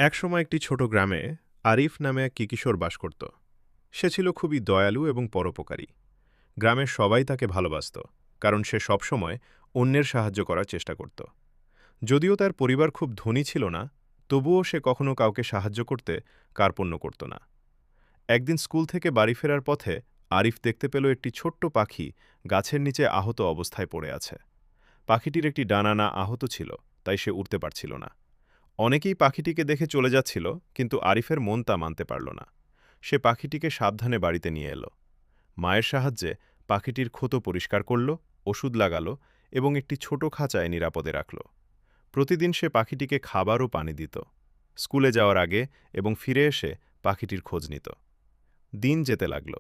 একসময় একটি ছোট গ্রামে আরিফ নামে এক কিশোর বাস করত। সে ছিল খুবই দয়ালু এবং পরোপকারী। গ্রামের সবাই তাকে ভালোবাসত, কারণ সে সবসময় অন্যের সাহায্য করার চেষ্টা করত। যদিও তার পরিবার খুব ধনী ছিল না, তবুও সে কখনো কাউকে সাহায্য করতে কার্পণ্য করত না। একদিন স্কুল থেকে বাড়ি ফেরার পথে আরিফ দেখতে পেল একটি ছোট্ট পাখি গাছের নিচে আহত অবস্থায় পড়ে আছে। পাখিটির একটি ডানা আহত ছিল, তাই সে উড়তে পারছিল না। অনেকেই পাখিটিকে দেখে চলে যাচ্ছিল, কিন্তু আরিফের মন তা মানতে পারল না। সে পাখিটিকে সাবধানে বাড়িতে নিয়ে এলো। মায়ের সাহায্যে পাখিটির ক্ষত পরিষ্কার করল, ওষুধ লাগাল এবং একটি ছোট খাঁচায় নিরাপদে রাখল। প্রতিদিন সে পাখিটিকে খাবার ও পানি দিত। স্কুলে যাওয়ার আগে এবং ফিরে এসে পাখিটির খোঁজ নিত। দিন যেতে লাগল।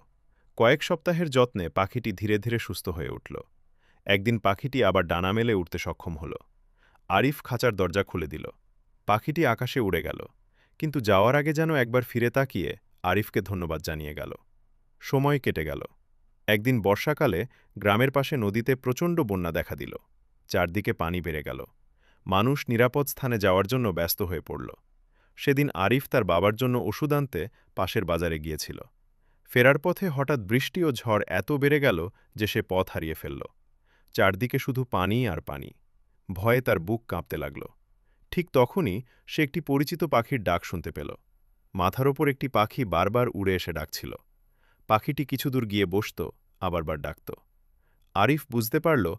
কয়েক সপ্তাহের যত্নে পাখিটি ধীরে ধীরে সুস্থ হয়ে উঠল। একদিন পাখিটি আবার ডানা মেলে উঠতে সক্ষম হল। আরিফ খাঁচার দরজা খুলে দিল। পাখিটি আকাশে উড়ে গেল, কিন্তু যাওয়ার আগে যেন একবার ফিরে তাকিয়ে আরিফকে ধন্যবাদ জানিয়ে গেল। সময় কেটে গেল। একদিন বর্ষাকালে গ্রামের পাশে নদীতে প্রচণ্ড বন্যা দেখা দিল। চারদিকে পানি বেড়ে গেল। মানুষ নিরাপদ স্থানে যাওয়ার জন্য ব্যস্ত হয়ে পড়ল। সেদিন আরিফ তার বাবার জন্য ওষুধ আনতে পাশের বাজারে গিয়েছিল। ফেরার পথে হঠাৎ বৃষ্টি ও ঝড় এত বেড়ে গেল যে সে পথ হারিয়ে ফেলল। চারদিকে শুধু পানি আর পানি। ভয়ে তার বুক কাঁপতে লাগল। ঠিক তখনই সে একটি পরিচিত পাখির ডাক শুনতে পেল। মাথার ওপর একটি পাখি বারবার উড়ে এসে ডাকছিল। পাখিটি কিছু দূর গিয়ে বসত, আবার ডাকত। আরিফ বুঝতে পারল